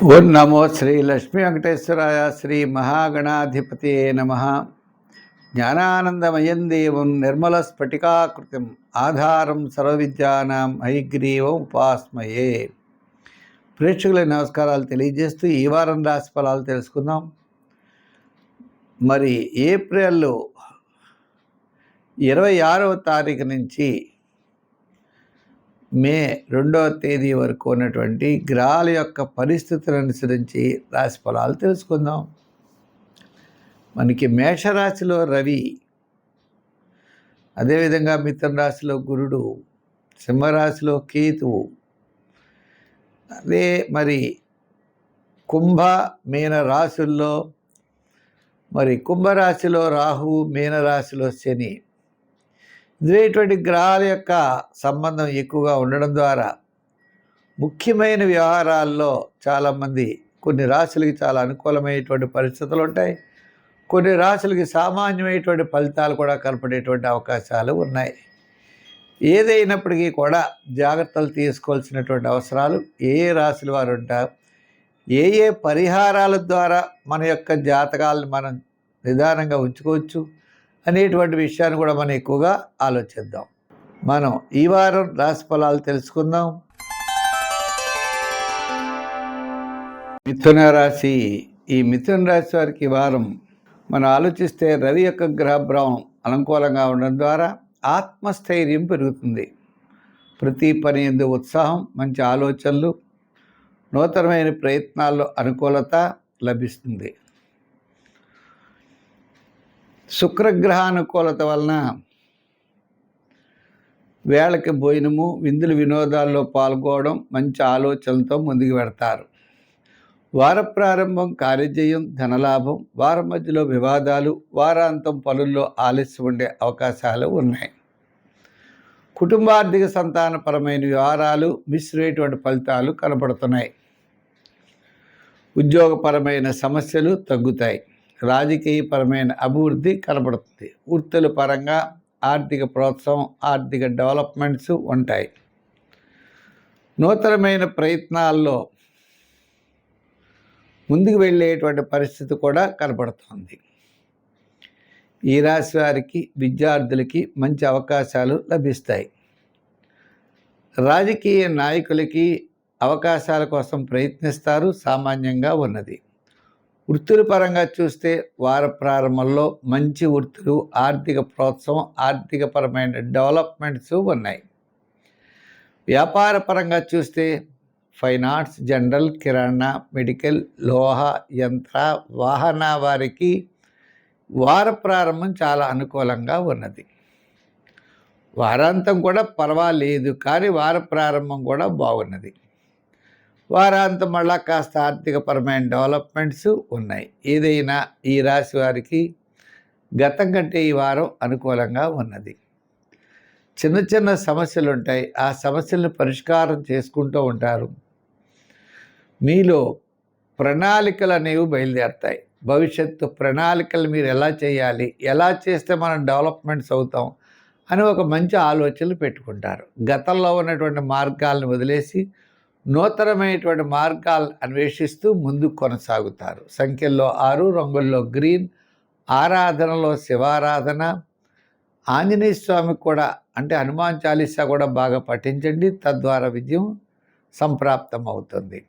ఓం నమో శ్రీ లక్ష్మీ వెంకటేశ్వరాయ. శ్రీ మహాగణాధిపతియే నమః. జ్ఞానానందమయం దేవం నిర్మల స్ఫటికాకృతిం ఆధారం సర్వవిద్యానాం హయగ్రీవం ఉపాస్మయే. ప్రేక్షకులకు నమస్కారాలు తెలియజేస్తూ ఈ వారం రాశి ఫలాలు తెలుసుకుందాం. మరి ఏప్రిల్ 26వ తారీఖు నుంచి మే 2వ తేదీ వరకు ఉన్నటువంటి గ్రహాల యొక్క పరిస్థితులను అనుసరించి రాశి ఫలాలు తెలుసుకుందాం. మనకి మేషరాశిలో రవి, అదేవిధంగా మిథున రాశిలో గురుడు, సింహరాశిలో కేతువు, అదే మరి కుంభ మీన రాశుల్లో మరి కుంభరాశిలో రాహువు, మీనరాశిలో శని, ఇటువంటి గ్రహాల యొక్క సంబంధం ఎక్కువగా ఉండడం ద్వారా ముఖ్యమైన వ్యవహారాల్లో చాలామంది కొన్ని రాశులకి చాలా అనుకూలమైనటువంటి పరిస్థితులు ఉంటాయి, కొన్ని రాశులకి సామాన్యమైనటువంటి ఫలితాలు కూడా కనపడేటువంటి అవకాశాలు ఉన్నాయి. ఏదైనప్పటికీ కూడా జాగ్రత్తలు తీసుకోవాల్సినటువంటి అవసరాలు ఏ రాశుల వారు ఉంటారు, ఏ పరిహారాల ద్వారా మన యొక్క జాతకాలను మనం నిదానంగా ఉంచుకోవచ్చు అనేటువంటి విషయాన్ని కూడా మనం ఎక్కువగా ఆలోచిద్దాం. మనం ఈ వారం రాశి ఫలాలు తెలుసుకుందాం. మిథున రాశి. ఈ మిథున రాశి వారికి ఈ వారం మనం ఆలోచిస్తే రవి యొక్క గ్రహభావం అనుకూలంగా ఉండడం ద్వారా ఆత్మస్థైర్యం పెరుగుతుంది. ప్రతి పని యందు ఉత్సాహం, మంచి ఆలోచనలు, నూతనమైన ప్రయత్నాల్లో అనుకూలత లభిస్తుంది. శుక్రగ్రహానుకూలత వలన వేళకి భోజనము, విందులు, వినోదాల్లో పాల్గొనడం, మంచి ఆలోచనలతో ముందుకు పెడతారు. వార ప్రారంభం కార్యజయం, ధనలాభం, వారం మధ్యలో వివాదాలు, వారాంతం పనుల్లో ఆలస్యం ఉండే అవకాశాలు ఉన్నాయి. కుటుంబార్థిక సంతానపరమైన వ్యవహారాలు మిశ్రమైనటువంటి ఫలితాలు కనపడుతున్నాయి. ఉద్యోగపరమైన సమస్యలు తగ్గుతాయి. రాజకీయపరమైన అభివృద్ధి కనబడుతుంది. వృత్తుల పరంగా ఆర్థిక ప్రోత్సాహం, ఆర్థిక డెవలప్మెంట్స్ ఉంటాయి. నూతనమైన ప్రయత్నాల్లో ముందుకు వెళ్ళేటువంటి పరిస్థితి కూడా కనపడుతుంది. ఈ రాశి వారికి, విద్యార్థులకి మంచి అవకాశాలు లభిస్తాయి. రాజకీయ నాయకులకి అవకాశాల కోసం ప్రయత్నిస్తారు, సామాన్యంగా ఉన్నది. వృత్తుల పరంగా చూస్తే వార ప్రారంభంలో మంచి వృత్తులు, ఆర్థిక ప్రోత్సాహం, ఆర్థికపరమైన డెవలప్మెంట్స్ ఉన్నాయి. వ్యాపార పరంగా చూస్తే ఫైన్ ఆర్ట్స్, జనరల్, కిరాణా, మెడికల్, లోహ, యంత్ర, వాహన వారికి వార ప్రారంభం చాలా అనుకూలంగా ఉన్నది. వారాంతం కూడా పర్వాలేదు, కానీ వార ప్రారంభం కూడా బాగున్నది. వారాంతం మళ్ళా కాస్త ఆర్థికపరమైన డెవలప్మెంట్స్ ఉన్నాయి. ఏదైనా ఈ రాశి వారికి గతం కంటే ఈ వారం అనుకూలంగా ఉన్నది. చిన్న చిన్న సమస్యలు ఉంటాయి, ఆ సమస్యలను పరిష్కారం చేసుకుంటూ ఉంటారు. మీలో ప్రణాళికలు అనేవి బయలుదేరుతాయి. భవిష్యత్తు ప్రణాళికలు మీరు ఎలా చేయాలి, ఎలా చేస్తే మనం డెవలప్మెంట్స్ అవుతాం అని ఒక మంచి ఆలోచనలు పెట్టుకుంటారు. గతంలో ఉన్నటువంటి మార్గాలను వదిలేసి నూతనమైనటువంటి మార్గాలను అన్వేషిస్తూ ముందుకు కొనసాగుతారు. సంఖ్యల్లో 6, రంగుల్లో గ్రీన్, ఆరాధనలో శివారాధన, ఆంజనేయ స్వామికి కూడా అంటే హనుమాన్ చాలీసా కూడా బాగా పఠించండి, తద్వారా విజయం సంప్రాప్తం అవుతుంది.